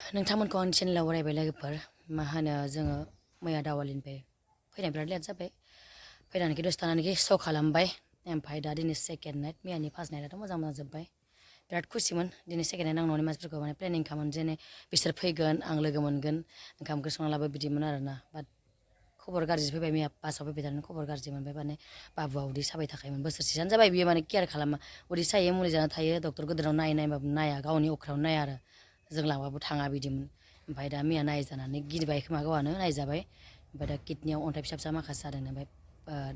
नोंथांमोनखौ आं चेनेलाव बरायबाय लोगोफोर मा होनो जोङो मैया दावालिनिफ्राय फैनाय बिराद लेट जाबाय फैनानै दसे थानानै श' खालामबाय ओमफ्राय दा दिनै सेकेन्ड नाइट मैयानि फार्स्ट नाइटआथ' मोजां जोब्बाय बिराद खुसिमोन दिनै सेकेन्ड नाइट आं न'नि मानसिफोरखौ माने प्लेनिं खालामोन जेने बिसोर फैगोन आं लोगो मोनगोन ओंखाम ओंख्रि संना लाबो बिदिमोन आरोना बाट खबर गाज्रि फैबाय मैया बासाव फैबाय थानानै खबर गाज्रि मोनबाय माने बाबुआ उदै साबाय थाखायोमोन बोसोरसेयानो जाबाय बियो माने केयार खालामा उदै सायो मुलि जाना थायो डक्टर गोदोराव नायबाबो नाया गावनि अख्रायाव नाया आरो जों लांबाबो थाङा बिदिमोन ओमफ्राय दा मैया नायजानानै गिदिबाय खोमा गावआनो नायजाबाय ओमफ्राय दा किडनियाव अन्थाइ फिसा फिसा माखासे जादों ओमफ्राय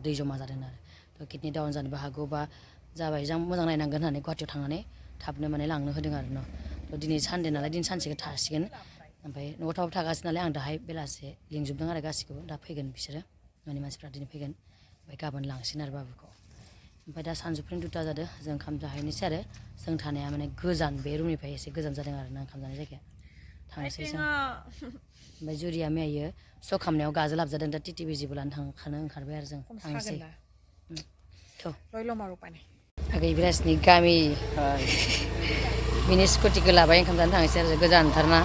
दै जमा जादों आरो थ' किडनि डाउन जानोबो हागौ बा जाबाय जों मोजां नायनांगोन होननानै गुवाहाटियाव थांनानै थाबनो माने लांनो होदों आरो न' थ' दिनै सानदे नालाय दिनै सानसेखौ थासिगोन ओमफ्राय न'आव थाबाबो थागासिनो नालाय आं दाहाय बेलासे लिंजोबदों आरो गासिखौबो दा फैगोन बिसोरो न'नि मानसिफ्रा दिनै फैगोन ओमफ्य गाबोन लांसिगोन आरो बाबुखौ ओमफ्राय दा सानजौफुनि 2टा जादों जों ओंखाम जाहैनोसै आरो जों थानाया माने गोजान बे रुमनिफ्राय एसे गोजान जादों आरो ना ओंखाम जानाय जायगाया थांनोसै जों ओमफ्राय जुरिया मैया श' खालामनायाव गाजोल लाबजादों दा टिटि बिजिबो लानो थांखानो ओंखारबाय आरो जों थांनोसै आगै बिराजनि गामि बिनि स्कुटिखौ लाबाय ओंखाम जानो थांनोसै आरो गोजानथारना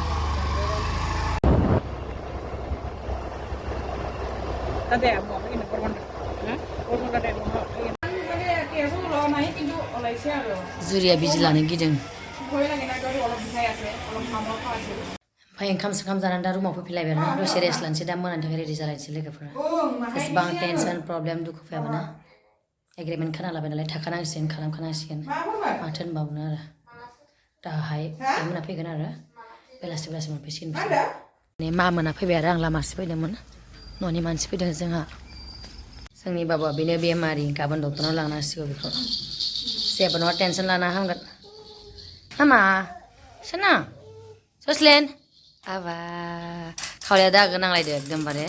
जुरिया बिजि लानो गिदों ओमफ्राय ओंखाम जानानै दा रुमाव फैफिनलायबाय आरोना दसे रेस्ट लानोसै दा मोनानि थाखाय रेडि जालायनोसै लोगोफोरा जेसेबां टेनसन प्रब्लेम दुखु फैयामानो एग्रिमेन्ट खोनालाबाय नालाय थाखानांसिगोन खालामखानांसिगोन माथो होनबावनो आरो दाहाय मोना फैगोन आरो बेलासि मोनफैसिगोन बिसोर माने मा मोना फैबाय आरो आं लामासो फैदोंमोन न'नि मानसि फैदों जोंहा जोंनि बाबुआ बेनो बेमारि गाबोन डक्टरनाव लांनांसिगौ बेखौ जेबो नङा टेनसन लाना हामगोन हामा सोना जसलेन आबा खावलाया दागो नांलायदो एकदमबारे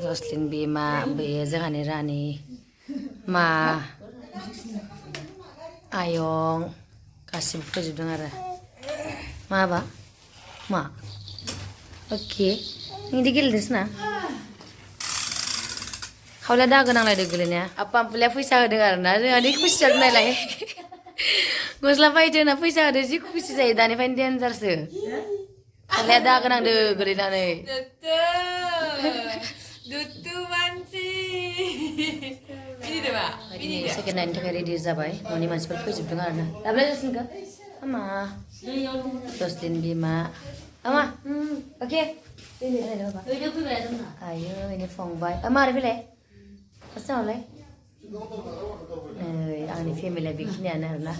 जसलिन बिमा बेयो जोंहानि रानि मा आयं गासिबो फैजोबदों आरो माबा मा अके नोंदि गेलेदोंसो ना खावलाया दागो नांलायदो गोलैनाया आप्पामपुलिया फैसा होदों आरोना जोंहानि खुसि जादों नायलाय गस्ला बायदो होनना फैसा होदो जि खुसि जायो दानिफ्रायनो देनजारसो खावलाया दागो नांदो गोलैनानै सेकेन्ड नाइटनि थाखाय रेडि जाबाय न'नि मानसिफोर फैजोबदों आरोना दाबलाय जसलिनखौ हामा जसलिन बिमा हामा अके आयो बेनो फंबाय मारै फैलाय फार्स्टआवलाय नै आंनि फेमिलिया बेखिनियानो आरोना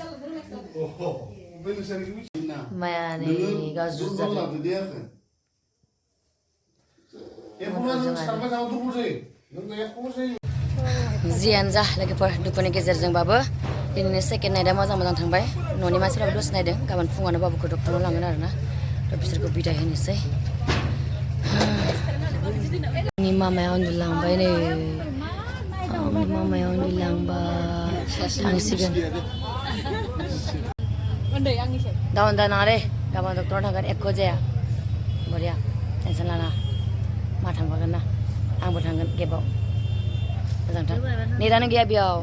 माया नै गाज्रि जादों जियानो जा लोगोफोर दुखुनि गेजेरजोंबाबो दिनैनि सेकेन्ड नाइटआ मोजां थांबाय न'नि मानसिफ्राबो दसे नायदों गाबोन फुङावनो बाबुखौ डक्टरनाव लांगोन आरोना थ' बिसोरखौ बिदाय होनोसै आंनि मामाया उन्दुलांबाय नै आंनि मामाया उन्दुलांबाय थांसिगोन दा उन्दुनाङा दे गाबोन डक्टराव थांगोन एख' जाया बरिया टेनसन लाना मा थांफागोन ना आंबो थांगोन गेबाव मोजांथार नेटानो गैया बेयाव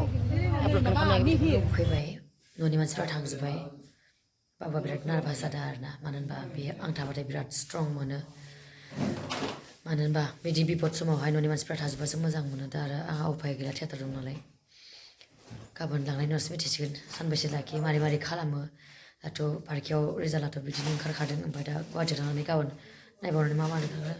आपल'डखौनो खालामनाय फैबाय न'नि मानसिफ्रा थांजोब्बाय बाबा बिराद नार्भास जादों आरोना मानो होनबा बेयो आं थाबाथाय बिराद स्ट्रं मोनो मानो होनबा बिदि बिपद समावहाय न'नि मानसिफ्रा थाजोब्बासो मोजां मोनो दा आरो आंहा उफाय गैला थियाटार दं नालाय गाबोन लांनायनि उनावसो मिथिसिगोन सानबेसे लाखियो मारै खालामो दाथ' पार्कियाव रिजाल्टआथ' बिदिनो ओंखारखादों ओमफ्राय दा गुवाहाटियाव थांनानै गाबोन नायबावनानै मा मानो थाङो